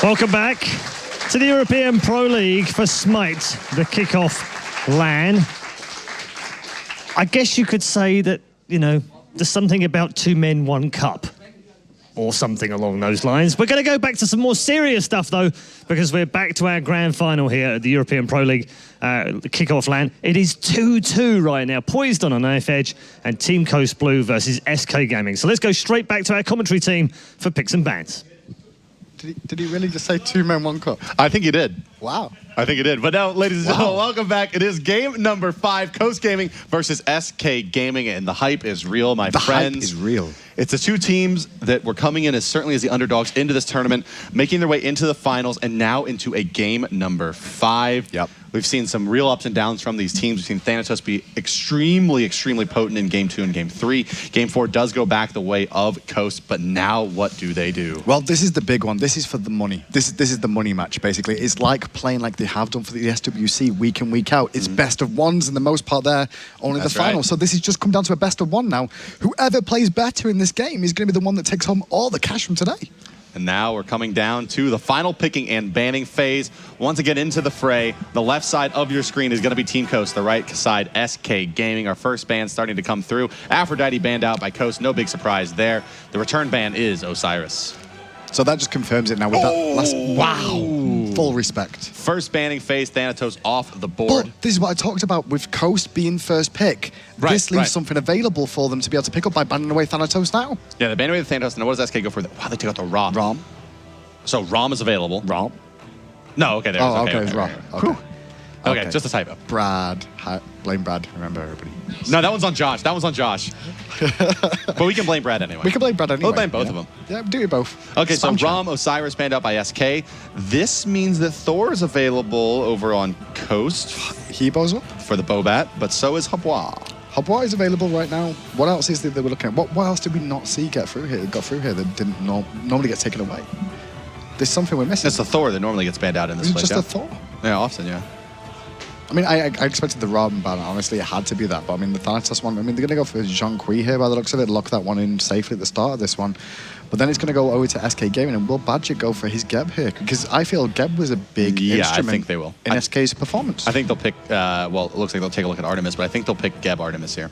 Welcome back to the European Pro League for Smite, the kickoff LAN. I guess you could say that, you know, there's something about 2 men, 1 cup, or something along those lines. We're going to go back to some more serious stuff, though, because we're back to our grand final here at the European Pro League kickoff LAN. It is 2-2 right now, poised on a knife edge, and Team Coast Blue versus SK Gaming. So let's go straight back to our commentary team for picks and bans. Did he really just say 2 men, 1 cup? I think he did. Wow. I think it did. But now, ladies and gentlemen, welcome back. It is game number 5, Coast Gaming versus SK Gaming, and the hype is real, my friends. The hype is real. It's the 2 teams that were coming in as certainly as the underdogs into this tournament, making their way into the finals, and now into a game number 5. Yep. We've seen some real ups and downs from these teams. We've seen Thanatos be extremely, extremely potent in game 2 and game 3. Game 4 does go back the way of Coast, but now what do they do? Well, this is the big one. This is for the money. This is the money match, basically. It's like playing like they have done for the SWC week in, week out. It's best of ones in the most part there, only the final. Right. So this has just come down to a best of 1 now. Whoever plays better in this game is going to be the one that takes home all the cash from today. And now we're coming down to the final picking and banning phase. Once again into the fray, the left side of your screen is going to be Team Coast, the right side SK Gaming. Our first ban starting to come through. Aphrodite banned out by Coast, no big surprise there. The return ban is Osiris. So that just confirms it now with that last... Wow. Full respect. First banning phase, Thanatos off the board. But this is what I talked about with Coast being first pick. Right, this leaves something available for them to be able to pick up by banning away Thanatos now. Yeah, they banned away the Thanatos, and what does SK go for? Wow, they took out the Rom. Rom. So Rom is available. Rom. No, okay, there it is. Okay, it's Rom. Okay, just a typo. Brad. Blame Brad. Remember, everybody. No, that one's on Josh. That one's on Josh. But we can blame Brad anyway. We can blame Brad anyway. We'll blame both of them. Yeah, do it both. Okay, so Rom, Osiris banned out by SK. This means that Thor is available over on Coast. Hebo's up. For the Bobat, but so is Habois. Habois is available right now. What else is there they were looking at? What else did we not see got through here that didn't normally get taken away? There's something we're missing. It's the Thor that normally gets banned out in this place. It's just a Thor? Yeah, often, yeah. I mean, I expected the Rom ban. Honestly, it had to be that. But I mean, the Thanatos one, I mean, they're going to go for Jean-Qui here by the looks of it. Lock that one in safely at the start of this one. But then it's going to go over to SK Gaming, and will Badger go for his Geb here? Because I feel Geb was a big instrument I think they will. In SK's performance. I think they'll pick, well, it looks like they'll take a look at Artemis, but I think they'll pick Geb Artemis here.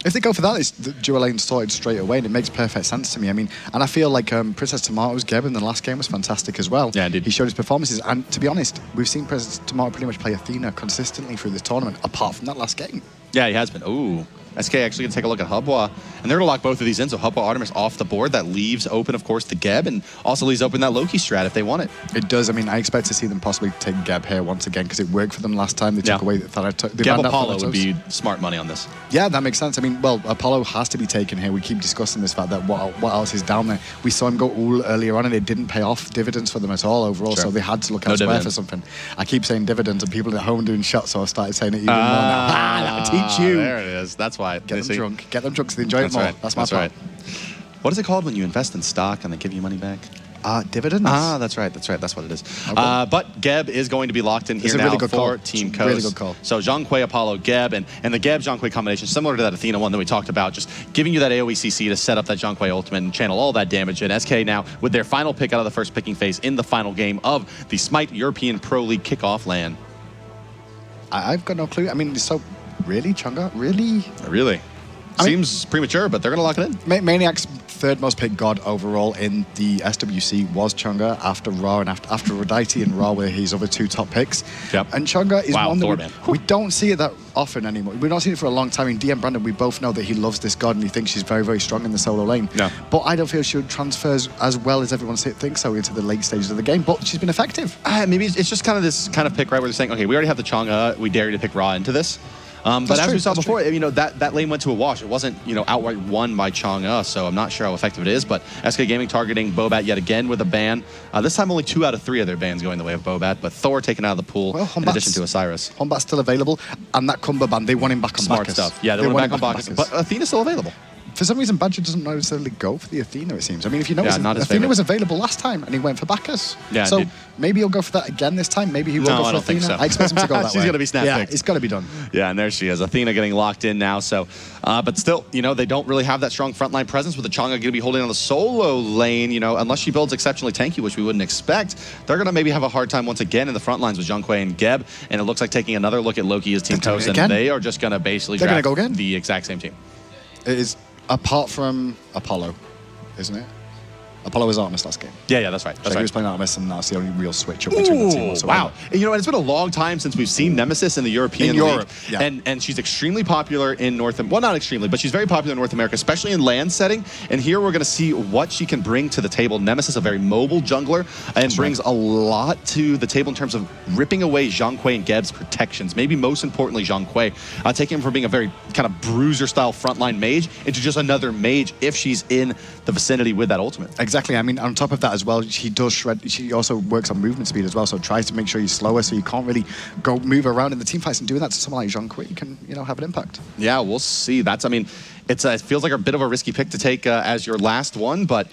If they go for that, it's the dual lane sorted straight away, and it makes perfect sense to me. I mean, and I feel like Princess Tomato's Geb in the last game was fantastic as well. Yeah, indeed. He showed his performances, and to be honest, we've seen Princess Tomato pretty much play Athena consistently through this tournament, apart from that last game. Yeah, he has been. Ooh. SK actually going to take a look at Habois, and they're going to lock both of these in, so Habois Artemis off the board. That leaves open, of course, the Geb, and also leaves open that Loki strat if they want it. It does. I mean, I expect to see them possibly take Geb here once again, because it worked for them last time. They took away the Thanatos. Geb Apollo would be smart money on this. Yeah, that makes sense. I mean, well, Apollo has to be taken here. We keep discussing this fact that what else is down there. We saw him go all earlier on, and it didn't pay off dividends for them at all overall, so they had to look elsewhere for something. I keep saying dividends, and people at home doing shots, so I started saying it even more now. That'll teach you. There it is. That's why. Get them drunk. Get them drunk so they enjoy it more. Right. That's my part. What is it called when you invest in stock and they give you money back? Dividends. That's right. That's what it is. Okay. But Geb is going to be locked in here now for Team Coast. Really good call. So Jean-Qui, Apollo, Geb, and the Geb Jean-Qui combination, similar to that Athena one that we talked about, just giving you that AoE CC to set up that Jean-Qui ultimate and channel all that damage. And SK now with their final pick out of the first picking phase in the final game of the Smite European Pro League kickoff LAN. I've got no clue. I mean, so really, Chunga, really? Really? Seems premature, but they're going to lock it in. Maniac's third most picked god overall in the SWC was Chunga after Raw and after Aphrodite and Raw, where his other 2 top picks. Yep. And Chunga is one that we don't see it that often anymore. We've not seen it for a long time. In DM Brandon, we both know that he loves this god and he thinks she's very, very strong in the solo lane. Yeah. But I don't feel she transfers as well as everyone thinks so into the late stages of the game. But she's been effective. Maybe it's just kind of this kind of pick, right, where they're saying, okay, we already have the Chunga, we dare you to pick Raw into this. But as we saw before, you know, that lane went to a wash. It wasn't, you know, outright won by Chang'e, so I'm not sure how effective it is. But SK Gaming targeting Bobat yet again with a ban. This time only 2 out of 3 of their bans going the way of Bobat, but Thor taken out of the pool in addition to Osiris. Hombat's still available, and that Kumba ban, they want him back on Smart Bacchus. stuff. Yeah, they want him back on Bacchus. But Athena's still available. For some reason, Badger doesn't necessarily go for the Athena, it seems. I mean, if you notice, Athena favorite. was available last time, and he went for Bacchus. Yeah, so indeed. maybe he'll go for that again this time. Maybe he will go for I don't Athena. think so. I expect him to go that way. She's going to be snap Yeah, picked. it's got to be done. Yeah, and there she is. Athena getting locked in now. So, but still, you know, they don't really have that strong frontline presence with the Chang'e going to be holding on the solo lane, you know, unless she builds exceptionally tanky, which we wouldn't expect. They're going to maybe have a hard time once again in the front lines with Zhonghui and Geb. And it looks like taking another look at Loki as Team Toast, and they are just going to basically draft go again? the exact same team. It is apart from Apollo, isn't it? Apollo was Artemis last game. Yeah, that's right. That's So he right. was playing Artemis, and that's the only real switch up between the team. Whatsoever. Wow. And, you know, it's been a long time since we've seen Nemesis in the European League. Yeah. And she's extremely popular in North America. Well, not extremely, but she's very popular in North America, especially in LAN setting. And here we're going to see what she can bring to the table. Nemesis, a very mobile jungler, and brings a lot to the table in terms of ripping away Zhonghui and Geb's protections. Maybe most importantly, Zhonghui, taking him from being a very kind of bruiser-style frontline mage into just another mage if she's in the vicinity with that ultimate. Exactly. I mean, on top of that as well, she does shred. She also works on movement speed as well, so tries to make sure you're slower, so you can't really go move around in the team fights. And doing that to someone like Zhonghui can, you know, have an impact. Yeah, we'll see. That's, I mean, it feels like a bit of a risky pick to take as your last one, but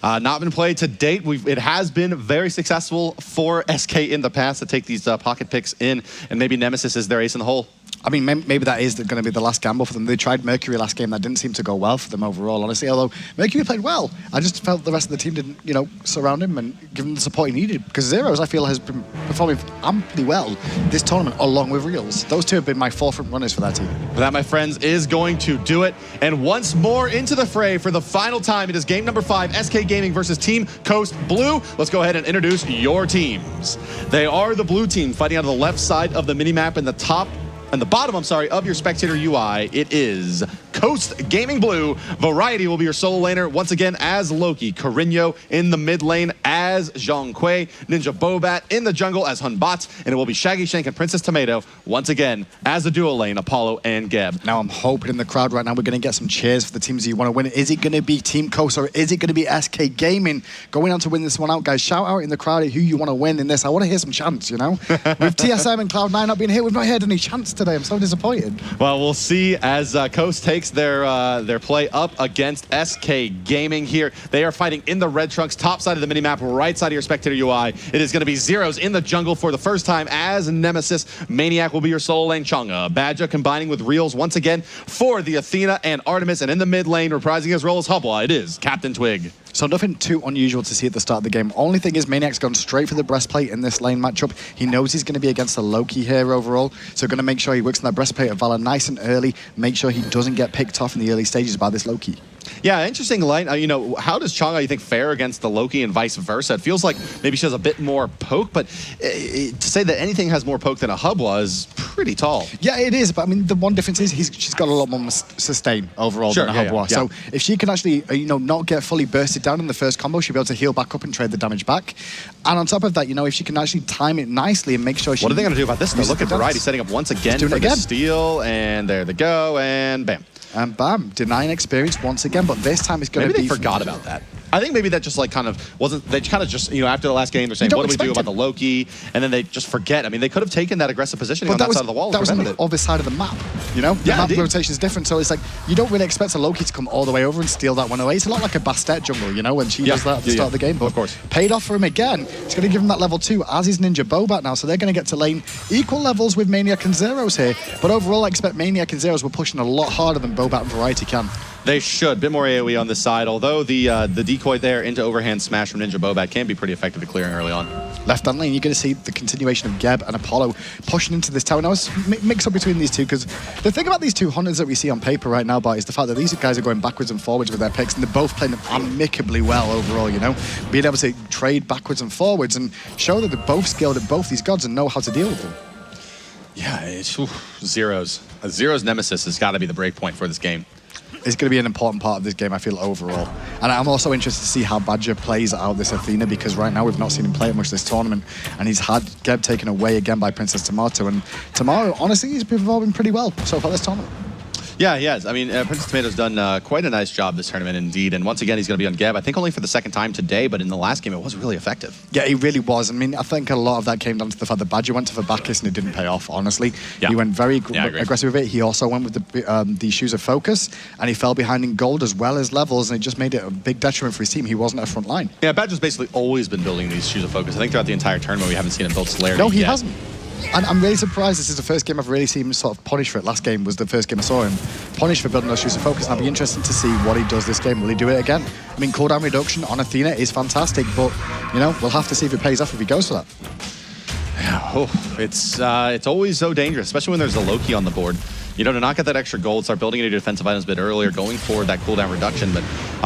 not been played to date. It has been very successful for SK in the past to take these pocket picks in, and maybe Nemesis is their ace in the hole. I mean, maybe that is going to be the last gamble for them. They tried Mercury last game. That didn't seem to go well for them overall, honestly. Although Mercury played well. I just felt the rest of the team didn't, you know, surround him and give him the support he needed. Because Zeros, I feel, has been performing amply well this tournament, along with Reels. Those two have been my forefront runners for that team. That, my friends, is going to do it. And once more into the fray for the final time, it is game number 5, SK Gaming versus Team Coast Blue. Let's go ahead and introduce your teams. They are the blue team fighting out of the left side of the minimap in the top and the bottom, I'm sorry, of your spectator UI. It is Coast Gaming Blue. Variety will be your solo laner once again as Loki. Carino in the mid lane as Zhonghui. Ninja Bobat in the jungle as Hunbat. And it will be Shaggy Shank and Princess Tomato once again as the duo lane, Apollo and Geb. Now I'm hoping in the crowd right now we're going to get some cheers for the teams you want to win. Is it going to be Team Coast or is it going to be SK Gaming going on to win this one out, guys? Shout out in the crowd who you want to win in this. I want to hear some chants, you know? With TSM and Cloud9 not being here, we've not heard any chants today. I'm so disappointed. Well, we'll see as Coast takes their play up against SK Gaming here. They are fighting in the red trunks, top side of the minimap, right side of your spectator UI. It is going to be Zeros in the jungle for the first time as Nemesis. Maniac will be your solo lane, Chang'e. Badger combining with Reels once again for the Athena and Artemis. And in the mid lane, reprising his role as Hubwa, it is Captain Twig. So nothing too unusual to see at the start of the game. Only thing is Maniac's gone straight for the breastplate in this lane matchup. He knows he's going to be against the Loki here overall, so going to make sure he works on that breastplate of Valor nice and early, make sure he doesn't get picked off in the early stages by this Loki. Yeah, interesting line. You know, how does Chang'e, you think, fare against the Loki and vice versa? It feels like maybe she has a bit more poke, but to say that anything has more poke than a Hubwa is pretty tall. Yeah, it is, but I mean, the one difference is she's got a lot more sustain overall than a Hubwa. Yeah. So if she can actually, you know, not get fully bursted down in the first combo, she'll be able to heal back up and trade the damage back. And on top of that, you know, if she can actually time it nicely and make sure she... What are they going to do about this, though? Look at Variety setting up once again for the steal, and there they go, and bam. And bam, denying experience once again, but this time it's going to be... Maybe they forgot about that. I think maybe that just like kind of wasn't, they kind of just, you know, after the last game, they're saying, what do we do about the Loki? And then they just forget. I mean, they could have taken that aggressive positioning on that side of the wall. That was on the other side of the map, you know? The map rotation is different, so it's like, you don't really expect a Loki to come all the way over and steal that one away. It's a lot like a Bastet jungle, you know, when she does that at the start of the game. But of course. Paid off for him again. It's going to give him that level 2, as is Ninja Bobat now, so they're going to get to lane equal levels with Maniac and Zeros here. But overall, I expect Maniac and Zeros were pushing a lot harder than Bobat and Variety can. They should. A bit more AoE on this side, although the decoy there into overhand smash from Ninja Bobat can be pretty effective at clearing early on. Left-hand lane, you're going to see the continuation of Geb and Apollo pushing into this tower. Now, it's mix up between these two, because the thing about these two hunters that we see on paper right now, Bart, is the fact that these guys are going backwards and forwards with their picks, and they're both playing amicably well overall, you know? Being able to trade backwards and forwards and show that they're both skilled at both these gods and know how to deal with them. Yeah, it's Zeros. Zeros Nemesis has got to be the break point for this game. It's going to be an important part of this game, I feel, overall. And I'm also interested to see how Badger plays out this Athena, because right now we've not seen him play it much this tournament, and he's had Geb taken away again by Princess Tomato. And Tomato, honestly, he's been performing pretty well so far this tournament. Yeah, he has. I mean, Princess Tomato's done quite a nice job this tournament indeed. And once again, he's going to be on Geb, I think only for the second time today, but in the last game, it was really effective. Yeah, he really was. I mean, I think a lot of that came down to the fact that Badger went to the back kiss and it didn't pay off, honestly. Yeah. He went very aggressive with it. He also went with the Shoes of Focus, and he fell behind in gold as well as levels, and it just made it a big detriment for his team. He wasn't at front line. Yeah, Badger's basically always been building these Shoes of Focus. I think throughout the entire tournament, we haven't seen him build Celerity No, he yet. hasn't. And I'm really surprised. This is the first game I've really seen him sort of punished for it. Last game was the first game I saw him punished for building those Shoes of Focus. And I'll be interested to see what he does this game. Will he do it again? I mean, cooldown reduction on Athena is fantastic, but, you know, we'll have to see if it pays off if he goes for that. Oh, it's always so dangerous, especially when there's a Loki on the board. You know, to not get that extra gold, start building into your defensive items a bit earlier, going for that cooldown reduction. But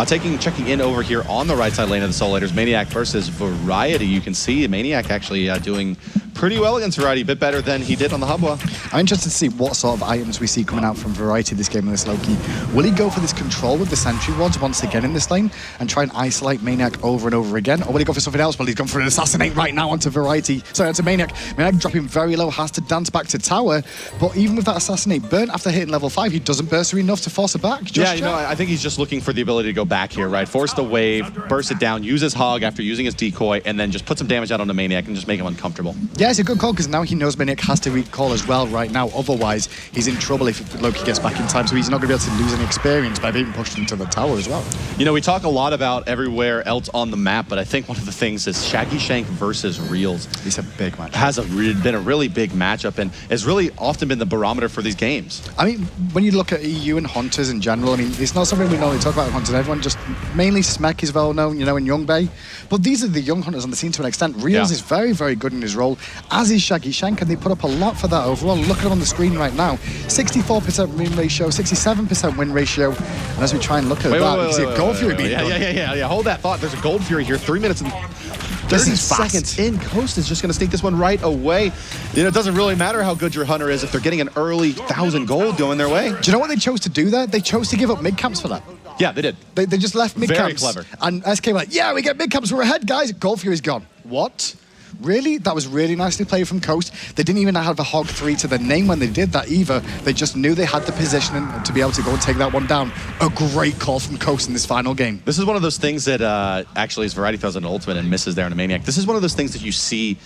checking in over here on the right side lane of the Soul Eaters, Maniac versus Variety. You can see Maniac actually doing pretty well against Variety, a bit better than he did on the Hubwa. I'm interested to see what sort of items we see coming out from Variety this game in this Loki. Will he go for this control with the Sentry Rods once again in this lane and try and isolate Maniac over and over again? Or will he go for something else? Well, he's gone for an Assassinate right now onto Variety. Sorry, onto Maniac. Maniac dropping very low, has to dance back to tower. But even with that Assassinate burnt after hitting level 5, he doesn't burst through enough to force it back. Yeah, you know, I think he's just looking for the ability to go back here, right? Force the wave, burst it down, use his hog after using his decoy, and then just put some damage out on the Maniac and just make him uncomfortable. Yeah, it's a good call because now he knows Maniac has to recall as well right now. Otherwise, he's in trouble if Loki gets back in time. So he's not going to be able to lose any experience by being pushed into the tower as well. You know, we talk a lot about everywhere else on the map, but I think one of the things is Shaggy Shank versus Reels. It's a big match. Has been a really big matchup and has really often been the barometer for these games. I mean, when you look at EU and Hunters in general, I mean, it's not something we normally talk about in Hunters. Everyone just, mainly Smek is well known, you know, in Young Bay. But these are the young Hunters on the scene to an extent. Reels is very, very good in his role, as is Shaggy Shank, and they put up a lot for that overall. Look at him on the screen right now. 64% win ratio, 67% win ratio. And as we try and look at that, you can see a Gold Fury being done. Yeah. Hold that thought. There's a Gold Fury here. 3 minutes and 30 seconds in. Coast is just going to sneak this one right away. You know, it doesn't really matter how good your Hunter is if they're getting an early 1,000 gold going their way. Do you know what they chose to do there? They chose to give up mid-camps for that. Yeah, they did. They just left mid-camps. Very clever. And SK like, yeah, we get mid-camps, we're ahead, guys. Gold Fury's gone. What? Really? That was really nicely played from Coast. They didn't even have a Hog 3 to the name when they did that either. They just knew they had the positioning to be able to go and take that one down. A great call from Coast in this final game. This is one of those things that actually as Variety throws an ultimate and misses there on a Maniac. This is one of those things that you see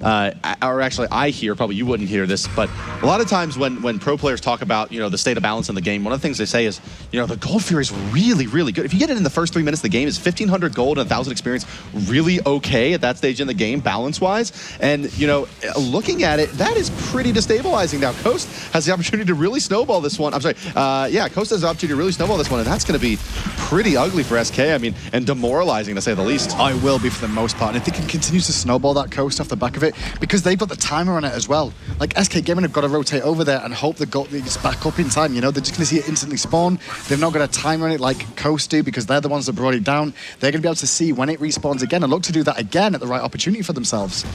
or actually I hear, probably you wouldn't hear this, but a lot of times when pro players talk about, you know, the state of balance in the game, one of the things they say is, you know, the Gold Fury is really, really good. If you get it in the first 3 minutes of the game, is 1,500 gold and 1,000 experience really okay at that stage in the game, balance-wise? And, you know, looking at it, that is pretty destabilizing. Now, Coast has the opportunity to really snowball this one. I'm sorry, Coast has the opportunity to really snowball this one, and that's going to be pretty ugly for SK, I mean, and demoralizing to say the least. I will be for the most part, and if they can continue to snowball that Coast off the back of it, because they've got the timer on it as well. Like, SK Gaming have got to rotate over there and hope the gold gets back up in time, you know? They're just going to see it instantly spawn. They've not got a timer on it like Coast do, because they're the ones that brought it down. They're going to be able to see when it respawns again and look to do that again at the right opportunity for themselves.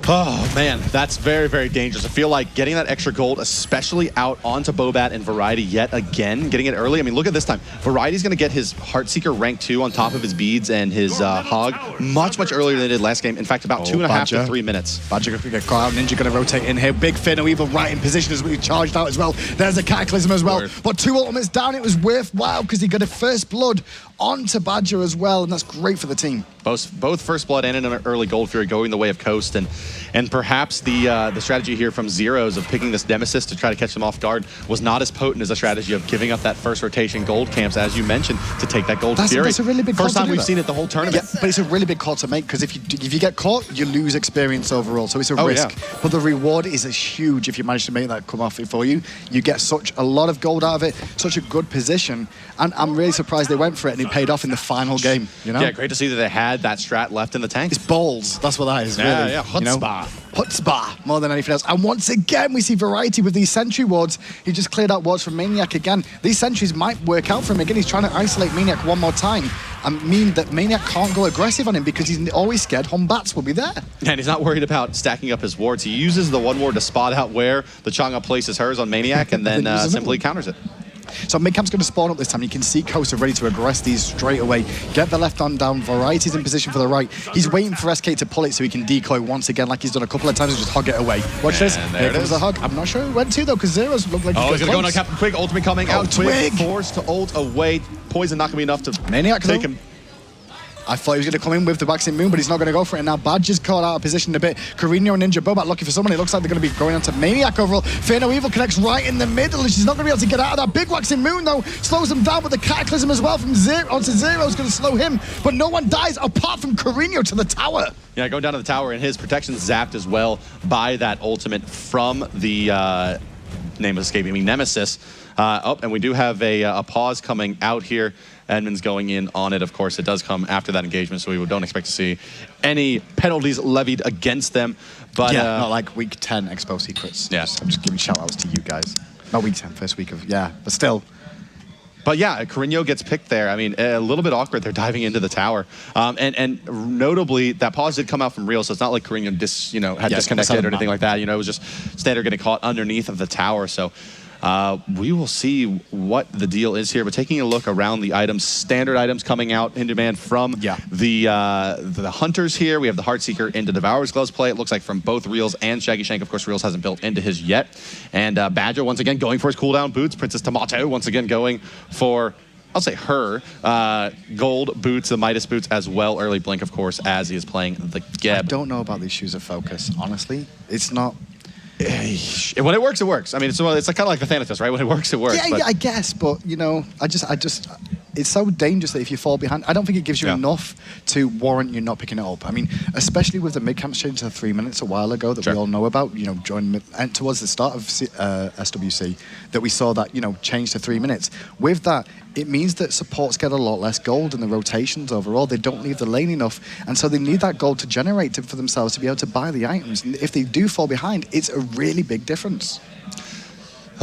Oh, man, that's very, very dangerous. I feel like getting that extra gold, especially out onto Bobat and Variety yet again, getting it early. I mean, look at this time. Variety's going to get his Heartseeker rank 2 on top of his beads and his Hog much, much earlier than they did last game. In fact, about 2.5 to 3 minutes. Badger going to get caught out. Ninja going to rotate in here. Big Finn, Evil right in position as we charged out as well. There's a Cataclysm as well. But 2 ultimates down. It was worthwhile because he got a first blood onto Badger as well, and that's great for the team. Both First Blood and an early Gold Fury going the way of Coast, and perhaps the strategy here from Zeros of picking this Nemesis to try to catch them off guard was not as potent as a strategy of giving up that first rotation gold camps, as you mentioned, to take that Gold Fury. That's a really big call. First time we've seen it the whole tournament. Yeah, but it's a really big call to make, because if you get caught, you lose experience overall, so it's a risk. Yeah. But the reward is huge if you manage to make that come off it for you. You get such a lot of gold out of it, such a good position, and I'm really surprised they went for it and it paid off in the final game. You know? Yeah, great to see that they had that strat left in the tank. It's balls. That's what that is. Really. Yeah, chutzpah. Chutzpah more than anything else. And once again, we see Variety with these sentry wards. He just cleared out wards from Maniac again. These sentries might work out for him again. He's trying to isolate Maniac one more time and mean that Maniac can't go aggressive on him because he's always scared Humbats will be there. And he's not worried about stacking up his wards. He uses the one ward to spot out where the Chang'e places hers on Maniac and then simply counters it. So mid-camp's going to spawn up this time. You can see Costa ready to aggress these straight away. Get the left arm down. Variety's in position for the right. He's waiting for SK to pull it so he can decoy once again like he's done a couple of times and just hog it away. Watch this. Here comes the hug. I'm not sure who went to though, because Zero's look like he's going to go on Captain Twig. Ultimate coming out. Twig forced to ult away. Poison not going to be enough to Maniac take him. I thought he was going to come in with the waxing moon, but he's not going to go for it. Now Badger's caught out of position a bit. Carino and Ninja Bobat looking for someone. It looks like they're going to be going on to Maniac overall. Fear No Evil connects right in the middle, and she's not going to be able to get out of that. Big waxing moon, though, slows him down, but the Cataclysm as well from Zero onto Zero is going to slow him. But no one dies apart from Carino to the tower. Yeah, going down to the tower, and his protection zapped as well by that ultimate from the name is escaping me, Nemesis. And we do have a pause coming out here. Edmund's going in on it. Of course, it does come after that engagement, so we don't expect to see any penalties levied against them. But yeah, not like week 10 Expo Secrets. Yeah. I'm just giving shout-outs to you guys. Not week 10, first week of, yeah, but still. But yeah, Carino gets picked there. I mean, a little bit awkward. They're diving into the tower. And notably, that pause did come out from Real, so it's not like Carino had disconnected or anything like that. You know, it was just Standard getting caught underneath of the tower. So we will see what the deal is here. But taking a look around the items, standard items coming out in demand from the Hunters here. We have the Heartseeker into Devourer's Gloves play. It looks like from both Reels and Shaggy Shank. Of course, Reels hasn't built into his yet. And Badger once again going for his cooldown boots. Princess Tomato once again going for, I'll say her, gold boots, the Midas boots as well. Early blink, of course, as he is playing the Geb. I don't know about these shoes of focus, honestly. It's not... When it works, it works. I mean, it's kind of like the Thanatos, right? When it works, it works. Yeah, I guess, but you know, I just, it's so dangerous that if you fall behind, I don't think it gives you enough to warrant you not picking it up. I mean, especially with the mid-camp change to 3 minutes a while ago that we all know about, you know, and towards the start of SWC, that we saw that, you know, change to 3 minutes. With that, it means that supports get a lot less gold in the rotations overall. They don't leave the lane enough, and so they need that gold to generate for themselves to be able to buy the items. And if they do fall behind, it's a really big difference.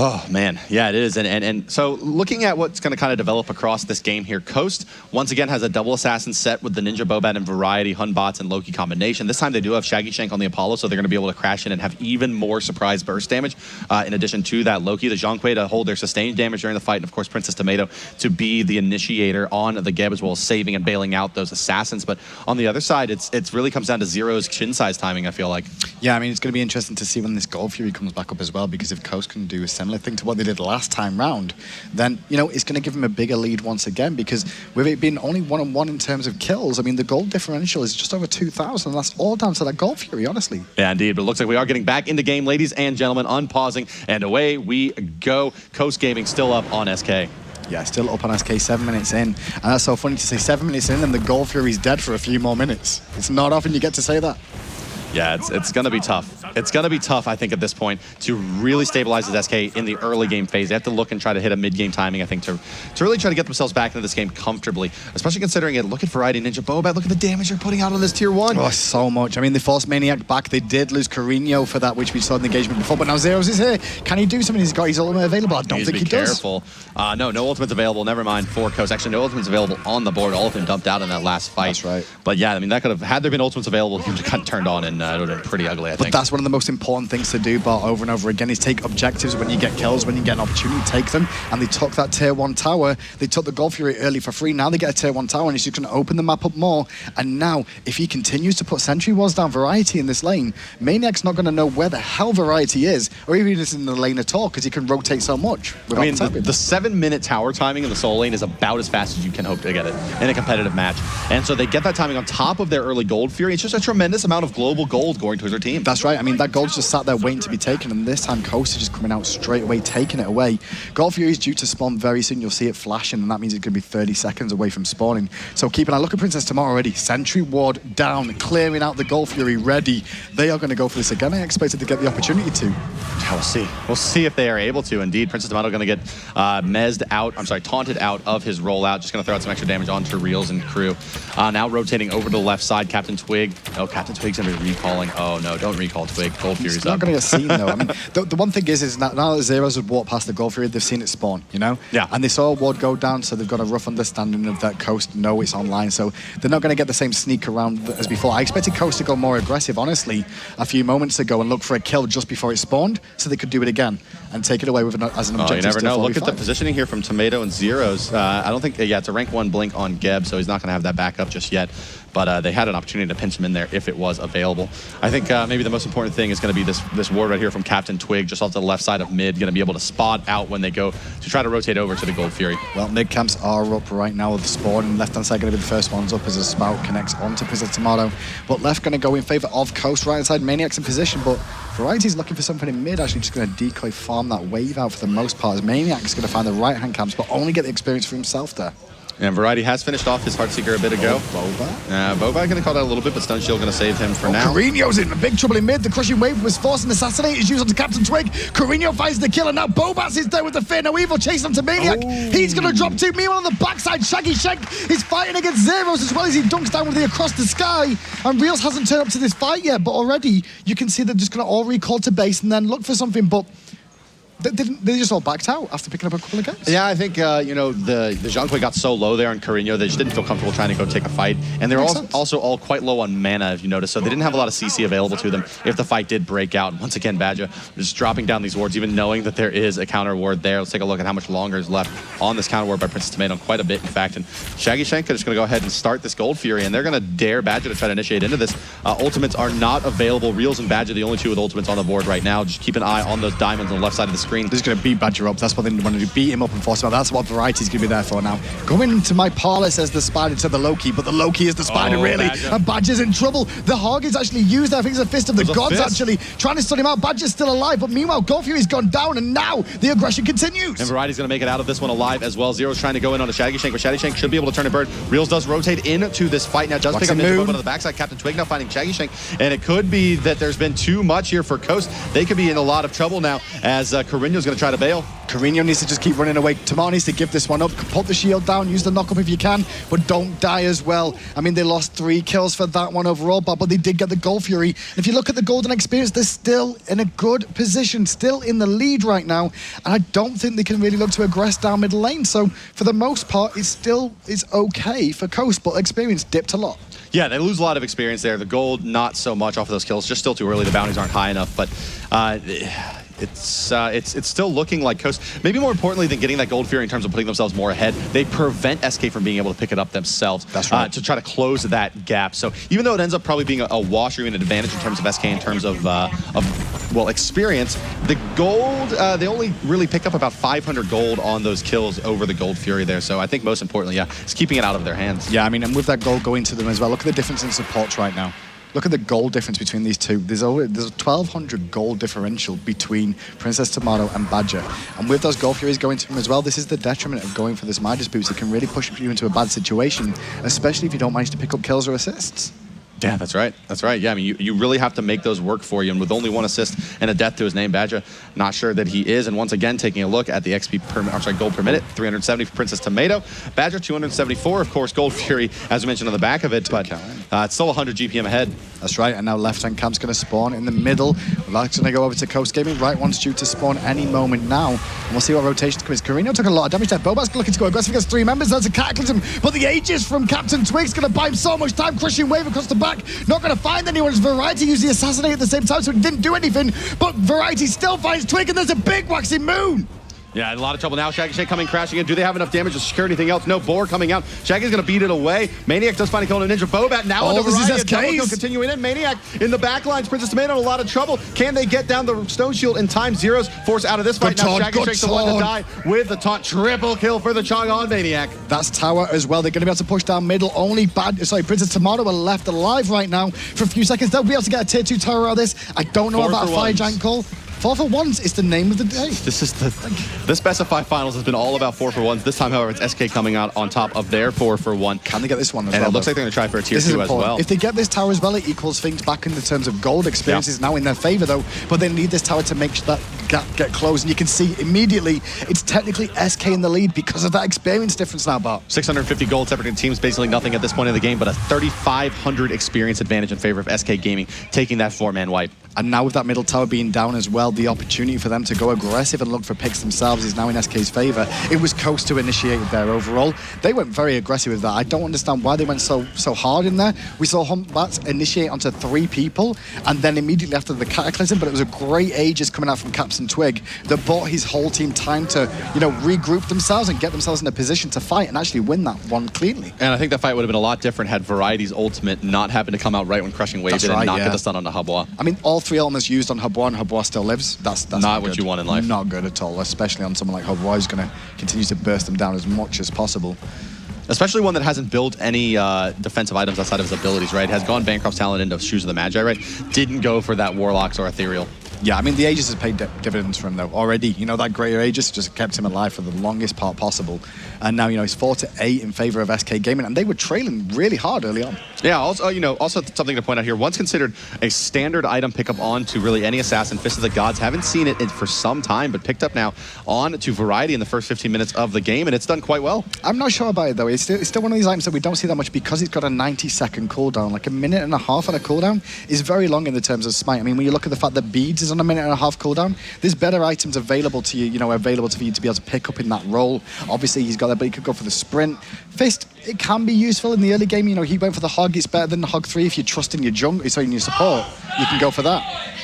Oh, man. Yeah, it is. And so looking at what's going to kind of develop across this game here, Coast, once again, has a double assassin set with the Ninja Bobat and Variety, Hun Bots, and Loki combination. This time they do have Shaggy Shank on the Apollo, so they're going to be able to crash in and have even more surprise burst damage. In addition to that, Loki, the Zhonghui to hold their sustained damage during the fight, and of course, Princess Tomato to be the initiator on the Geb, as well as saving and bailing out those assassins. But on the other side, it really comes down to Zero's chin size timing, I feel like. Yeah, I mean, it's going to be interesting to see when this Gold Fury comes back up as well, because if Coast can do a similar thing to what they did last time round, then, you know, it's going to give him a bigger lead once again, because with it being only 1-on-1 in terms of kills, I mean, the gold differential is just over 2,000, and that's all down to that Gold Fury, honestly. Yeah, indeed, but it looks like we are getting back into game, ladies and gentlemen, unpausing, and away we go. Coast Gaming still up on SK. Yeah, still up on SK 7 minutes in, and that's so funny to say 7 minutes in and the Gold Fury's dead for a few more minutes. It's not often you get to say that. Yeah, it's going to be tough. It's going to be tough, I think, at this point, to really stabilize his SK in the early game phase. They have to look and try to hit a mid-game timing, I think, to really try to get themselves back into this game comfortably, especially considering it. Look at Variety, Ninja Bobat. Look at the damage they're putting out on this Tier 1. Oh, so much. I mean, they forced Maniac back. They did lose Carino for that, which we saw in the engagement before, but now Zeros is here. Can he do something? He's got his ultimate available. I don't think he does. Careful. No ultimate's available. Never mind for Coast. Actually, no ultimate's available on the board. All of them dumped out in that last fight. That's right. But yeah, I mean, that could have, had there been ultimates available, he would have gotten turned on, and it would have been pretty ugly, I think. But that's one of the most important things to do, Bart, over and over again, is take objectives when you get kills, when you get an opportunity, take them. And they took that Tier 1 tower. They took the Gold Fury early for free. Now they get a Tier 1 tower, and he's just going to open the map up more. And now, if he continues to put sentry walls down Variety in this lane, Maniac's not going to know where the hell Variety is, or even if he's in the lane at all, because he can rotate so much. I mean, the 7-minute tower timing in the Soul Lane is about as fast as you can hope to get it in a competitive match. And so they get that timing on top of their early Gold Fury. It's just a tremendous amount of global gold going towards their team. That's right. I mean, that gold's just sat there waiting to be taken, and this time Coast is just coming out straight away, taking it away. Gold Fury is due to spawn very soon. You'll see it flashing, and that means it's going to be 30 seconds away from spawning. So keep an eye. Look at Princess Tomato already. Sentry ward down, clearing out the Gold Fury, ready. They are going to go for this again. I expected to get the opportunity to. We'll see. We'll see if they are able to. Indeed, Princess Tomato going to get taunted out of his rollout. Just going to throw out some extra damage onto Reels and crew. Now rotating over to the left side, Captain Twig. Oh, Captain Twig's going to be recalling. Oh, no, don't recall Twig. Gold Fury's up. It's not going to get seen, though. I mean, the one thing is now that Zeros have walked past the Gold Fury, they've seen it spawn, you know? Yeah. And they saw a ward go down, so they've got a rough understanding of that Coast, know it's online, so they're not going to get the same sneak around as before. I expected Coast to go more aggressive, honestly, a few moments ago and look for a kill just before it spawned, so they could do it again. and take it away with as an objective. You never know. Look at the 45. positioning here from Tomato and Zeros. I don't think, yeah, it's a rank 1 blink on Geb, so he's not going to have that backup just yet. But they had an opportunity to pinch him in there if it was available. I think maybe the most important thing is going to be this ward right here from Captain Twig, just off to the left side of mid, going to be able to spot out when they go to try to rotate over to the Gold Fury. Well, mid camps are up right now with the spawn, and left-hand side going to be the first ones up as a Spout connects onto Princess Tomato. But left going to go in favor of Coast, right side, Maniac's in position, but Variety's looking for something in mid, actually just going to decoy farm that wave out for the most part, as Maniac's going to find the right-hand camps, but only get the experience for himself there. And Variety has finished off his Heartseeker a bit ago. Boba going to call that a little bit, but Stone Shield going to save him for now. Carino's in big trouble in mid. The crushing wave was forced and assassinated. His use onto Captain Twig. Carino finds the kill, and now Bobat's is there with the Fear No Evil, chasing him to Maniac. He's going to drop 2. Meanwhile, on the backside, Shaggy Shank is fighting against Zeros as well as he dunks down with the Across the Sky. And Reels hasn't turned up to this fight yet, but already you can see they're just going to all recall to base and then look for something, but they just all backed out after picking up a couple of games. Yeah, I think, you know, the Zhonghui got so low there on Carino, they just didn't feel comfortable trying to go take a fight. And they're also all quite low on mana, if you notice, so they didn't have a lot of CC available to them if the fight did break out. And once again, Badger just dropping down these wards, even knowing that there is a counter ward there. Let's take a look at how much longer is left on this counter ward by Princess Tomato, quite a bit, in fact. And Shaggy Shank is going to go ahead and start this Gold Fury, and they're going to dare Badger to try to initiate into this. Ultimates are not available. Reels and Badger, the only 2 with ultimates on the board right now. Just keep an eye on those diamonds on the left side of the screen. This is going to beat Badger up. That's what they want to do. Beat him up and force him out. That's what Variety's going to be there for now. Going into my parlor, says the Spider to the Loki, but the Loki is the Spider, really. Badger. And Badger's in trouble. The Hog is actually used there. I think it's a Fist of the Gods, actually. Trying to stun him out. Badger's still alive, but meanwhile, Gold Fury's gone down, and now the aggression continues. And Variety's going to make it out of this one alive as well. Zero's trying to go in on a Shaggy Shank, but Shaggy Shank should be able to turn a bird. Reels does rotate into this fight now. Does pick up Ninja Boba on the backside. Captain Twig now finding Shaggy Shank, and it could be that there's been too much here for Coast. They could be in a lot of trouble now as Carino's going to try to bail. Carino needs to just keep running away. Tomato needs to give this one up. Put the shield down, use the knock-up if you can, but don't die as well. I mean, they lost 3 kills for that one overall, but they did get the Gold Fury. And if you look at the Golden Experience, they're still in a good position, still in the lead right now, and I don't think they can really look to aggress down mid lane. So for the most part, it's okay for Coast, but Experience dipped a lot. Yeah, they lose a lot of experience there. The gold, not so much off of those kills. Just still too early. The bounties aren't high enough, but it's still looking like Coast. Maybe more importantly than getting that Gold Fury in terms of putting themselves more ahead, they prevent SK from being able to pick it up themselves. That's right. To try to close that gap. So even though it ends up probably being a wash or even an advantage in terms of SK, in terms of well, experience, the gold, they only really pick up about 500 gold on those kills over the Gold Fury there. So I think most importantly, yeah, it's keeping it out of their hands. Yeah, I mean, and with that gold going to them as well, look at the difference in supports right now. Look at the gold difference between these two. There's a 1,200 gold differential between Princess Tomato and Badger. And with those Gold Furies going to him as well, this is the detriment of going for this Midas boost. It can really push you into a bad situation, especially if you don't manage to pick up kills or assists. Yeah, that's right. That's right. Yeah, I mean, you really have to make those work for you. And with only 1 assist and a death to his name, Badger, not sure that he is. And once again, taking a look at the XP per gold per minute, 370 for Princess Tomato. Badger, 274, of course, Gold Fury, as we mentioned on the back of it, but it's still 100 GPM ahead. That's right, and now left-hand camp's going to spawn in the middle. That's going to go over to Coast Gaming. Right one's due to spawn any moment now. And we'll see what rotations comes. Carino took a lot of damage there. Bobat's looking to go aggressive against 3 members. That's a Cataclysm, but the Aegis from Captain Twig's going to buy him so much time. Crushing wave across the back. Not going to find anyone. As Variety used the Assassinate at the same time, so he didn't do anything. But Variety still finds Twig, and there's a big waxing moon. Yeah, a lot of trouble now. Shaggy Shank coming crashing in. Do they have enough damage to secure anything else? No. Boar coming out. Shaggy's going to beat it away. Maniac does find a kill on Ninja Bobat. Now on the Variety. Double kill continuing in. Maniac in the back lines. Princess Tomato in a lot of trouble. Can they get down the Stone Shield in time? Zeros forced out of this fight. Now Shaggy Shank's the one to die with the taunt. Triple kill for the Chong on Maniac. That's tower as well. They're going to be able to push down middle. Only Princess Tomato are left alive right now for a few seconds. They'll be able to get a tier 2 tower out of this. I don't know about a fire giant call. 4 for 1s is the name of the day. The Specify Finals has been all about 4 for 1s. This time, however, it's SK coming out on top of their 4 for 1. Can they get this one as well? And it looks like they're going to try for a tier 2 as well. If they get this tower as well, it equals things back in the terms of gold. Experience is now in their favor, though. But they need this tower to make that gap get closed. And you can see immediately it's technically SK in the lead because of that experience difference now, Bart. 650 gold separating teams, basically nothing at this point in the game, but a 3,500 experience advantage in favor of SK Gaming, taking that 4-man wipe. And now with that middle tower being down as well, well, the opportunity for them to go aggressive and look for picks themselves is now in SK's favor. It was Coast who initiated there overall. They went very aggressive with that. I don't understand why they went so hard in there. We saw Humpbats initiate onto 3 people, and then immediately after the Cataclysm, but it was a great Aegis coming out from Captain Twig that bought his whole team time to, regroup themselves and get themselves in a position to fight and actually win that one cleanly. And I think that fight would have been a lot different had Variety's ultimate not happened to come out right when Crushing Wave did and not get the stun on the Habois. I mean, all 3 elements used on Habois, and Habois still lives. That's not what you want in life. Not good at all, especially on someone like Habois who's going to continue to burst them down as much as possible. Especially one that hasn't built any defensive items outside of his abilities, right? Has gone Bancroft's talent into Shoes of the Magi, right? Didn't go for that Warlocks or Ethereal. Yeah, I mean, the Aegis has paid dividends for him, though, already. That greater Aegis just kept him alive for the longest part possible. And now, he's 4-8 in favor of SK Gaming, and they were trailing really hard early on. Yeah, also something to point out here. Once considered a standard item pickup on to really any assassin, Fist of the Gods. Haven't seen it for some time, but picked up now on to Variety in the first 15 minutes of the game, and it's done quite well. I'm not sure about it, though. It's still one of these items that we don't see that much because it's got a 90-second cooldown. Like a minute and a half on a cooldown is very long in the terms of Smite. I mean, when you look at the fact that Beads is on a minute and a half cooldown, there's better items available to you, available for you to be able to pick up in that role. Obviously, he's got that, but he could go for the sprint. Fist, it can be useful in the early game. He went for the Hog. It's better than the Hog 3 if you trust in your in your support. You can go for that.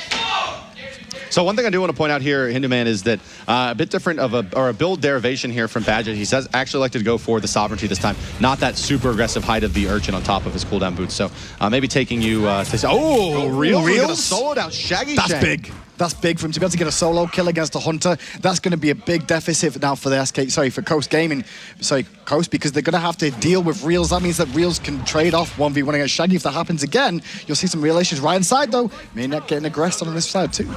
So one thing I do want to point out here, Hinduman, is that a bit different of a build derivation here from Badger. He says actually elected to go for the Sovereignty this time, not that super aggressive height of the Urchin on top of his cooldown boots. So maybe taking you to Reels solo down Shaggy That's Shank. big. That's big for him to be able to get a solo kill against a Hunter. That's going to be a big deficit now for the for Coast Gaming. Coast, because they're going to have to deal with Reels. That means that Reels can trade off 1v1 against Shaggy. If that happens again, you'll see some real issues. Right inside, though, Maniac getting aggressed on this side, too.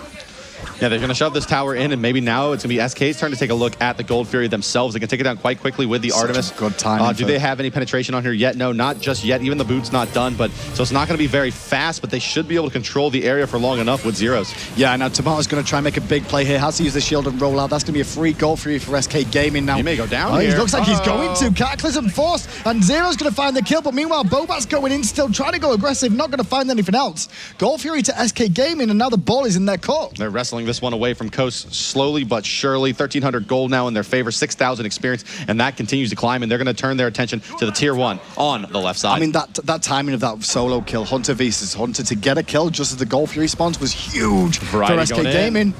Yeah, they're going to shove this tower in, and maybe now it's going to be SK's turn to take a look at the Gold Fury themselves. They can take it down quite quickly with the Artemis. Good time. Do they have any penetration on here yet? No, not just yet. Even the boot's not done, so it's not going to be very fast, but they should be able to control the area for long enough with zeros. Yeah, now Tomato's going to try and make a big play here. Has to use the shield and roll out. That's going to be a free Gold Fury for SK Gaming now. He may go down here. It looks like he's going to. Cataclysm forced, and Zero's going to find the kill, but meanwhile, Bobat's going in still, trying to go aggressive, not going to find anything else. Gold Fury to SK Gaming, and now the ball is in their court. They're wrestling this one away from Coast slowly but surely. 1,300 gold now in their favor, 6,000 experience, and that continues to climb, and they're going to turn their attention to the tier 1 on the left side. I mean, that timing of that solo kill, Hunter versus Hunter, to get a kill just as the Gold Fury spawns was huge for SK Gaming.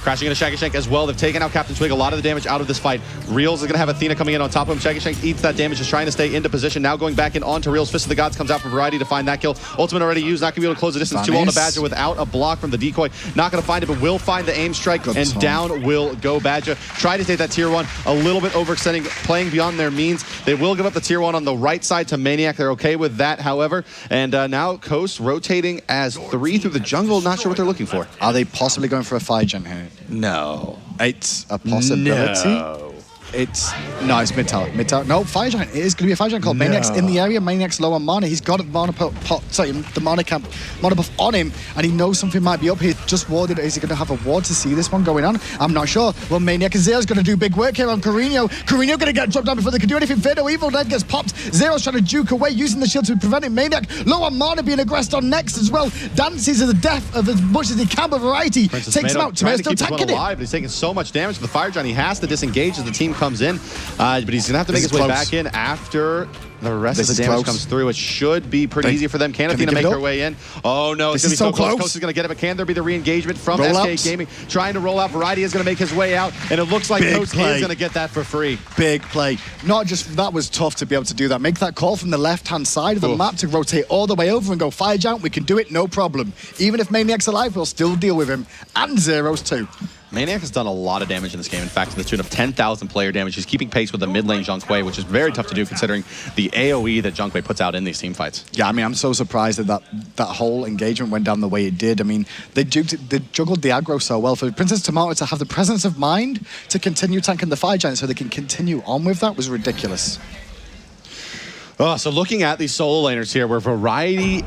Crashing into Shaggy Shank as well. They've taken out Captain Twig. A lot of the damage out of this fight. Reels is going to have Athena coming in on top of him. Shaggy Shank eats that damage, is trying to stay into position. Now going back in onto Reels. Fist of the Gods comes out for Variety to find that kill. Ultimate already used. Not going to be able to close the distance too well on the Badger without a block from the decoy. Not going to find it, but will find the aim strike. And down will go Badger. Try to take that tier 1. A little bit overextending, playing beyond their means. They will give up the tier 1 on the right side to Maniac. They're okay with that, however. And now Coast rotating as 3 through the jungle. Not sure what they're looking for. Are they possibly going for a 5-gen here? No. It's a possibility. No. It's mid tower. No, Fire Giant. It is going to be a Fire Giant called Maniac's in the area. Maniac's low on mana. He's got the mana buff on him, and he knows something might be up here. Just warded. Is he going to have a ward to see this one going on? I'm not sure. Well, Maniac and Zero's going to do big work here on Carino. Carino going to get dropped down before they can do anything. Fado Evil then gets popped. Zero's trying to juke away, using the shield to prevent it. Maniac low on mana, being aggressed on next as well. Dances to the death of as much as he can, but Variety takes him out. Trying to still keep tanking it alive, but he's taking so much damage from the Fire Giant. He has to disengage as the team comes in, but he's gonna have to make his way back in after the rest of the damage comes through. It should be pretty easy for them. Can Athena make her way in? Oh no, it's gonna be so close. Coast is gonna get it, but can there be the re-engagement from SK Gaming? Trying to roll out. Variety is gonna make his way out, and it looks like Coast is gonna get that for free. Big play. Not just that was tough to be able to do that. Make that call from the left-hand side of the map to rotate all the way over and go Fire Giant. We can do it, no problem. Even if Maniac's alive, we'll still deal with him. And Zeros too. Maniac has done a lot of damage in this game. In fact, to the tune of 10,000 player damage. He's keeping pace with the mid lane Zhonghui, which is very tough to do considering the AoE that Zhonghui puts out in these team fights. Yeah, I mean, I'm so surprised that whole engagement went down the way it did. I mean, they juggled the aggro so well. For Princess Tomato to have the presence of mind to continue tanking the Fire Giant so they can continue on with that was ridiculous. Oh, so looking at these solo laners here, where Variety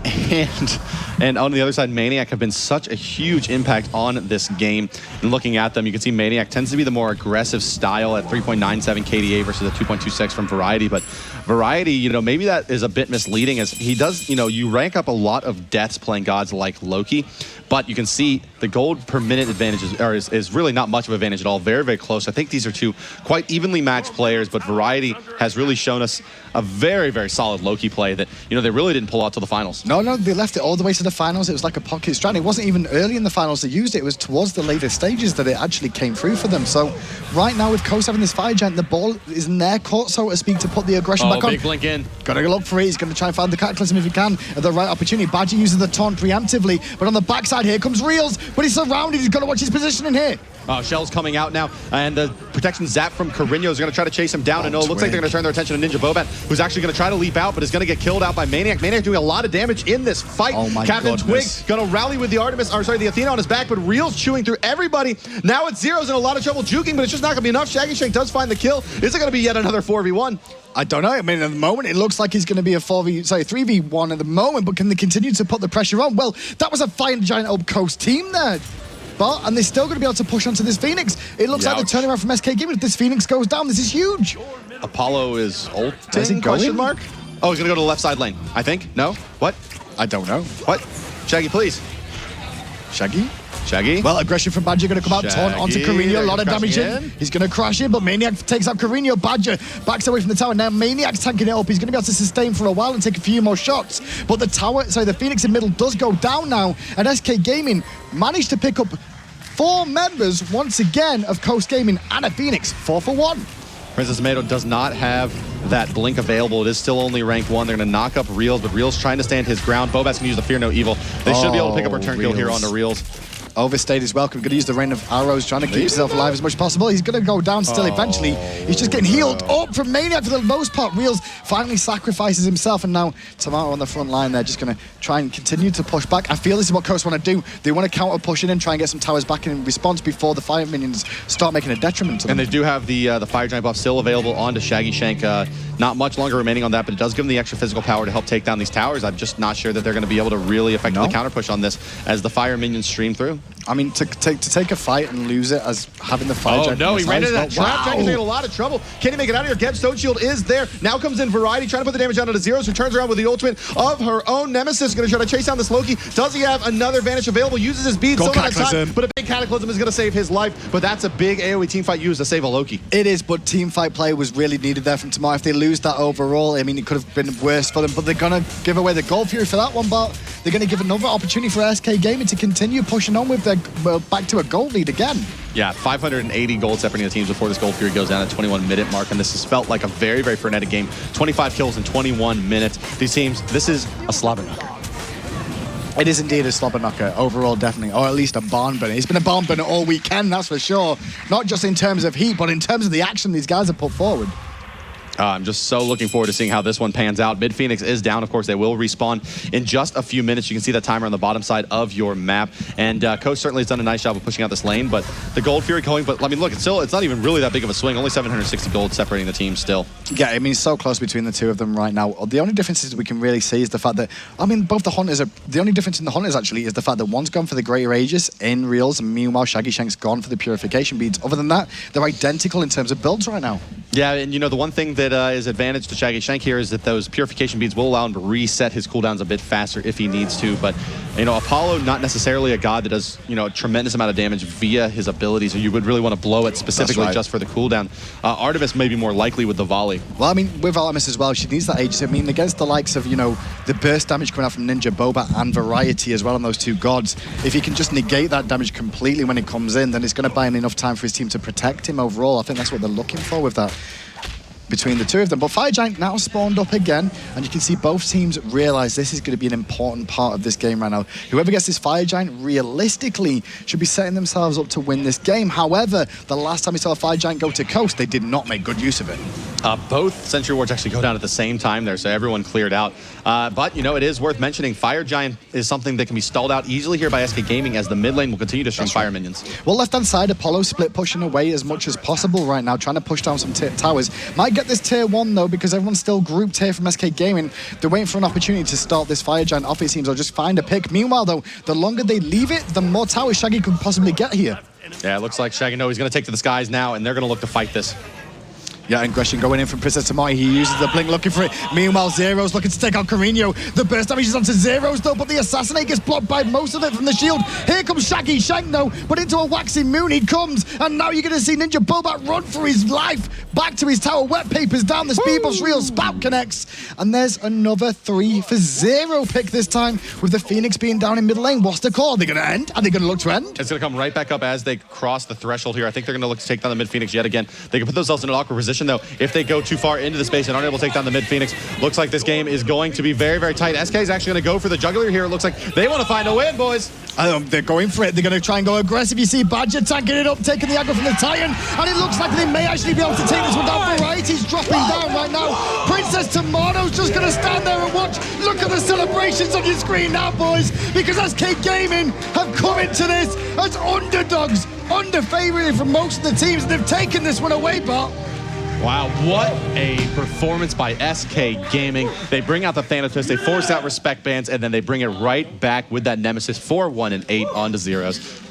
and on the other side, Maniac have been such a huge impact on this game. And looking at them, you can see Maniac tends to be the more aggressive style at 3.97 KDA versus the 2.26 from Variety. But Variety, you know, maybe that is a bit misleading as he does, you know, you rank up a lot of deaths playing gods like Loki, but you can see the gold per minute advantage is really not much of an advantage at all. Very, very close. I think these are two quite evenly matched players, but Variety has really shown us a very, very solid Loki play that, you know, they really didn't pull out to the finals. No, they left it all the way to the finals. It was like a pocket strat. It wasn't even early in the finals they used it. It was towards the later stages that it actually came through for them. So right now with Coast having this Fire Giant, the ball is in their court, so to speak, to put the aggression back on. Big blink in. Gotta go look for it. He's going to try and find the Cataclysm if he can at the right opportunity. Badger uses the taunt preemptively, but on the backside here comes Reels, but he's surrounded. He's got to watch his positioning here. Shell's coming out now, and the protection zap from Carino is going to try to chase him down. And it looks like they're going to turn their attention to Ninja Bobat, who's actually going to try to leap out, but is going to get killed out by Maniac. Maniac doing a lot of damage in this fight. Oh my Captain goodness. Twig going to rally with the the Athena on his back, but Reel's chewing through everybody. Now it's Zero's in a lot of trouble juking, but it's just not going to be enough. Shaggy Shank does find the kill. Is it going to be yet another 4v1? I don't know. I mean, at the moment, it looks like he's going to be a 3v1 at the moment, but can they continue to put the pressure on? Well, that was a Fire Giant Up Coast team there. And they're still going to be able to push onto this Phoenix. It looks like the turnaround from SK Gaming. If this Phoenix goes down, this is huge. Apollo is ulting, Is he question going? mark? Oh, he's going to go to the left side lane, I think. No? What? I don't know. What? Shaggy, please. Shaggy? Shaggy? Well, aggression from Badger going to come out, taunt onto Carino, a lot of damage in. He's going to crash in, but Maniac takes out Carino. Badger backs away from the tower. Now Maniac's tanking it up. He's going to be able to sustain for a while and take a few more shots. But the Phoenix in middle does go down now, and SK Gaming managed to pick up 4 members once again of Coast Gaming and a Phoenix, 4 for 1. Princess Tomato does not have that blink available. It is still only rank 1. They're going to knock up Reels, but Reels trying to stand his ground. Bobat's going to use the Fear No Evil. They should be able to pick up a turn kill here onto Reels. Overstayed is welcome. Going to use the Rain of Arrows, trying to keep himself alive as much as possible. He's going to go down still eventually. He's just getting healed up from Maniac for the most part. Reels finally sacrifices himself, and now Tomato on the front line. They're just going to try and continue to push back. I feel this is what Coast want to do. They want to counter push in and try and get some towers back in response before the Fire Minions start making a detriment to them. And they do have the Fire Giant buff still available onto Shaggy Shank. Not much longer remaining on that, but it does give them the extra physical power to help take down these towers. I'm just not sure that they're going to be able to really effectively counter push on this as the Fire Minions stream through. I mean, to take a fight and lose it as having the Fire Giant. Oh no, he ran into that trap. Wow. Shaggy's in a lot of trouble. Can he make it out of here? Geb Stone Shield is there. Now comes in Variety, trying to put the damage down to Zeros, who turns around with the ultimate of her own Nemesis. Going to try to chase down this Loki. Does he have another Vanish available? Uses his bead so much time, but a big Cataclysm is going to save his life. But that's a big AoE teamfight used to save a Loki. It is, but teamfight play was really needed there from Tomato. If they lose that overall, I mean, it could have been worse for them, but they're going to give away the Gold Fury for that one, but they're going to give another opportunity for SK Gaming to continue pushing on with their back to a gold lead again. Yeah, 580 gold separating the teams before this Gold Fury goes down at 21-minute mark, and this has felt like a very, very frenetic game. 25 kills in 21 minutes. These teams, this is a slobber knocker. It is indeed a slobber knocker, overall, definitely, or at least a barn burner. It's been a barn burner all weekend, that's for sure. Not just in terms of heat, but in terms of the action these guys have put forward. I'm just so looking forward to seeing how this one pans out. Mid Phoenix is down, of course. They will respawn in just a few minutes. You can see that timer on the bottom side of your map. And Coach certainly has done a nice job of pushing out this lane, but the Gold Fury going, but I mean, look, it's not even really that big of a swing. Only 760 gold separating the team still. Yeah, I mean, it's so close between the two of them right now. The only differences we can really see is the fact that, I mean, both the Hunters are, the only difference in the Hunters actually is the fact that one's gone for the Greater Aegis in Reels, and meanwhile, Shaggy Shank's gone for the Purification Beads. Other than that, they're identical in terms of builds right now. Yeah, and you know, the one thing that is advantage to Shaggy Shank here is that those Purification Beads will allow him to reset his cooldowns a bit faster if he needs to. But, you know, Apollo, not necessarily a god that does, you know, a tremendous amount of damage via his abilities, so you would really want to blow it specifically just for the cooldown. Artemis may be more likely with the volley. Well, I mean, with Artemis as well, she needs that Aegis. I mean, against the likes of, you know, the burst damage coming out from Ninja Bobat and Variety as well on those two gods, if he can just negate that damage completely when it comes in, then it's going to buy him enough time for his team to protect him overall. I think that's what they're looking for with that, between the two of them. But Fire Giant now spawned up again, and you can see both teams realize this is going to be an important part of this game right now. Whoever gets this Fire Giant realistically should be setting themselves up to win this game. However, the last time we saw a Fire Giant go to Coast, they did not make good use of it. Both Sentry Wards actually go down at the same time there, so everyone cleared out. But, you know, it is worth mentioning, Fire Giant is something that can be stalled out easily here by SK Gaming as the mid lane will continue to stream Fire Minions. Well, left-hand side, Apollo split pushing away as much as possible right now, trying to push down some towers. Might get this tier 1, though, because everyone's still grouped here from SK Gaming. They're waiting for an opportunity to start this Fire Giant off, it seems, or just find a pick. Meanwhile, though, the longer they leave it, the more towers Shaggy could possibly get here. Yeah, it looks like Shaggy, no, he's going to take to the skies now, and they're going to look to fight this. Yeah, and Gresham going in from Princess Tamari. He uses the blink looking for it. Meanwhile, Zero's looking to take out Carino. The burst damage is onto Zero's though, but the Assassinate gets blocked by most of it from the shield. Here comes Shaggy Shank though, but into a waxing moon he comes. And now you're going to see Ninja Bobat run for his life. Back to his tower, wet papers down, the speed buff's real, Spout connects. And there's another 3 for Zero pick this time, with the Phoenix being down in mid lane. What's the call? Are they going to end? Are they going to look to end? It's going to come right back up as they cross the threshold here. I think they're going to look to take down the mid Phoenix yet again. They can put themselves in an awkward position though if they go too far into the space and aren't able to take down the mid Phoenix. Looks like this game is going to be very, very tight. SK is actually going to go for the juggler here. It looks like they want to find a win, boys. They're going for it. They're going to try and go aggressive. You see Badger tanking it up, taking the aggro from the Titan, and it looks like they may actually be able to take this one down. Variety's dropping down right now. Princess Tomato's just going to stand there and watch. Look at the celebrations on your screen now, boys, because SK Gaming have come into this as underdogs, under-favoured from most of the teams, and they've taken this one away, but... Wow, what a performance by SK Gaming. They bring out the Thanatos, they force out respect bands, and then they bring it right back with that Nemesis 4-1 and 8 onto Zeros.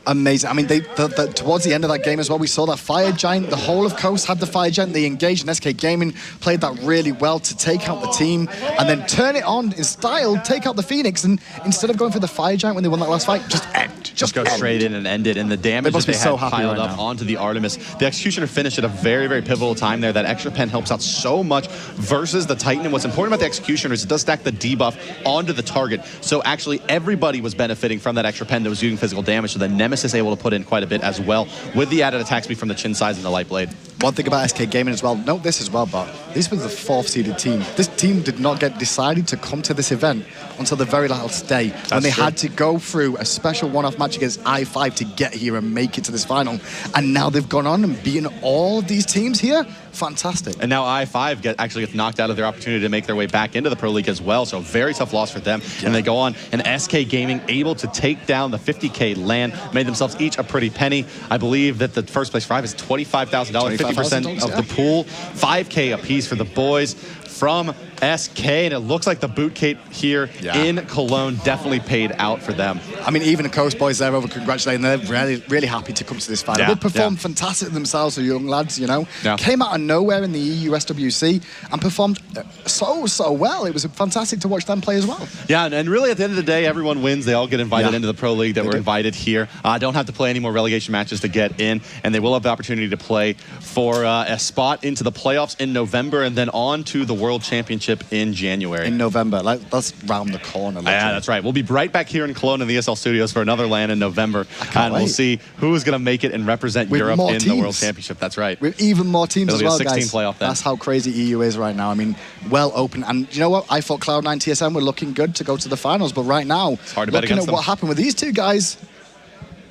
Amazing. I mean, towards the end of that game as well, we saw that Fire Giant. The whole of Coast had the Fire Giant. They engaged, and SK Gaming played that really well to take out the team and then turn it on in style, take out the Phoenix, and instead of going for the Fire Giant when they won that last fight, just end. Just go straight in and end it. And the damage that they had piled up onto the Artemis. The Executioner finished at a very, very pivotal time there. That extra pen helps out so much versus the Titan. And what's important about the Executioner is it does stack the debuff onto the target. So actually everybody was benefiting from that extra pen that was doing physical damage. So the Nemesis able to put in quite a bit as well with the added attack speed from the Chin size and the Light Blade. One thing about SK Gaming as well, note this as well, but this was the 4th seeded team. This team did not get decided to come to this event until the very last day when they had to go through a special one-off match against I5 to get here and make it to this final. And now they've gone on and beaten all of these teams here. Fantastic. And now I5 actually gets knocked out of their opportunity to make their way back into the Pro League as well. So very tough loss for them. Yeah. And they go on, and SK Gaming able to take down the 50K LAN, made themselves each a pretty penny. I believe that the first place prize is $25,000, 50% of the pool, 5K apiece for the boys from SK, and it looks like the boot camp here in Cologne definitely paid out for them. I mean, even the Coast boys there over congratulating, they're really, really happy to come to this final. They performed fantastic themselves, the young lads, you know. Came out of nowhere in the EU SWC and performed so well. It was fantastic to watch them play as well. Yeah, and really at the end of the day, everyone wins. They all get invited into the Pro League that were invited here. Don't have to play any more relegation matches to get in, and they will have the opportunity to play for a spot into the playoffs in November and then on to the World Championship in January. In November. That's round the corner. Yeah, that's right. We'll be right back here in Cologne in the ESL studios for another LAN in November. And we'll see who's going to make it and represent Europe in the World Championship. That's right. With even more teams as well, guys. It'll be a 16 playoff then. That's how crazy EU is right now. I mean, well open. And you know what? I thought Cloud9 TSM were looking good to go to the finals, but right now, it's hard to bet against them. What happened with these two guys,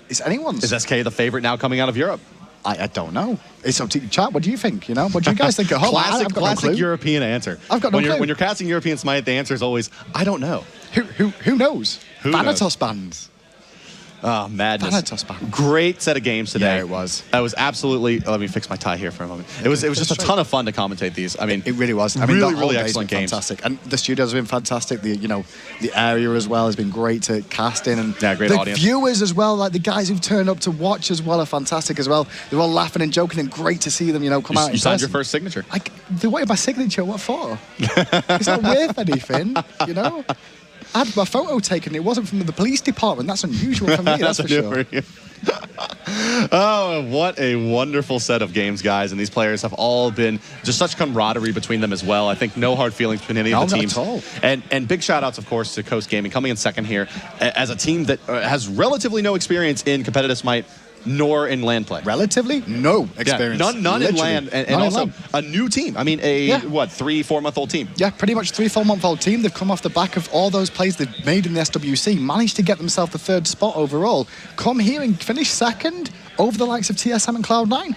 it's anyone's. Is SK the favorite now coming out of Europe? I don't know. It's up to you. Chat, what do you think? You know, what do you guys think at home? Classic European answer. I've got no clue. When you're casting European Smite, the answer is always, I don't know. Who knows? Thanatos bans. Oh, madness. Thanatos ban. Great set of games today. Yeah, it was. It was absolutely, let me fix my tie here for a moment. It was just a ton of fun to commentate these. I mean, it really was. I mean, really excellent games. Fantastic. And the studios have been fantastic. The area as well has been great to cast in, and great the audience. Viewers as well, like the guys who've turned up to watch as well, are fantastic as well. They're all laughing and joking, and great to see them, come out. You signed your first signature. They wanted my signature. What for? It's not worth anything, I had my photo taken. It wasn't from the police department. That's unusual for me, that's for sure. Oh, what a wonderful set of games, guys. And these players have all been just such camaraderie between them as well. I think no hard feelings between any of the teams. Not at all. And big shout outs, of course, to Coast Gaming coming in second here as a team that has relatively no experience in competitive Smite nor in LAN play. Relatively? No experience. Yeah, none in LAN, and also a new team. I mean, 3-4 month old team. Yeah, pretty much 3-4 month old team. They've come off the back of all those plays they've made in the SWC, managed to get themselves the 3rd spot overall, come here and finish 2nd over the likes of TSM and Cloud9.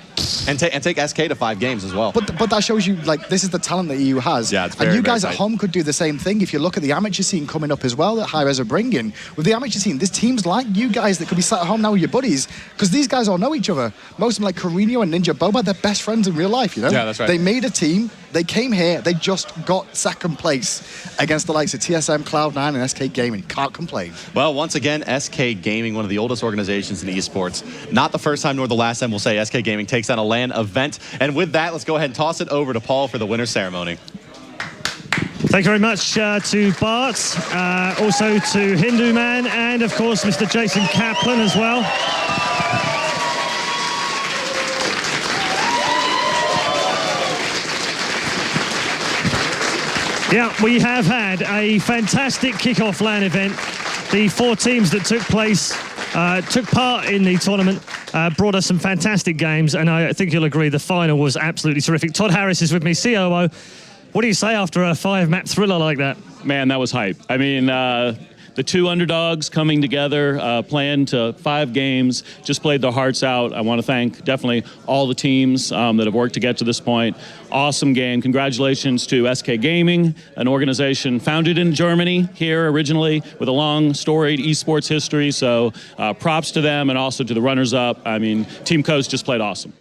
And take SK to 5 games as well. But that shows you, this is the talent that EU has. Yeah, it's very, and you guys very at home could do the same thing. If you look at the amateur scene coming up as well that hi-rez are bringing, with the amateur scene, there's teams like you guys that could be sat at home now with your buddies, because these guys all know each other. Most of them, like Carino and Ninja Boba, they're best friends in real life, Yeah, that's right. They made a team, They came here, they just got second place against the likes of TSM, Cloud9, and SK Gaming. Can't complain. Well, once again, SK Gaming, one of the oldest organizations in esports. Not the first time nor the last time we'll say SK Gaming takes on a LAN event. And with that, let's go ahead and toss it over to Paul for the winner's ceremony. Thank you very much to Bart, also to Hindu Man, and of course Mr. Jason Kaplan as well. Yeah, we have had a fantastic kickoff LAN event. The 4 teams that took part in the tournament brought us some fantastic games, and I think you'll agree the final was absolutely terrific. Todd Harris is with me, COO. What do you say after a 5-map thriller like that? Man, that was hype. I mean, the 2 underdogs coming together, playing to 5 games, just played their hearts out. I want to thank definitely all the teams that have worked to get to this point. Awesome game. Congratulations to SK Gaming, an organization founded in Germany here originally with a long storied esports history. So props to them and also to the runners-up. I mean, Team Coast just played awesome.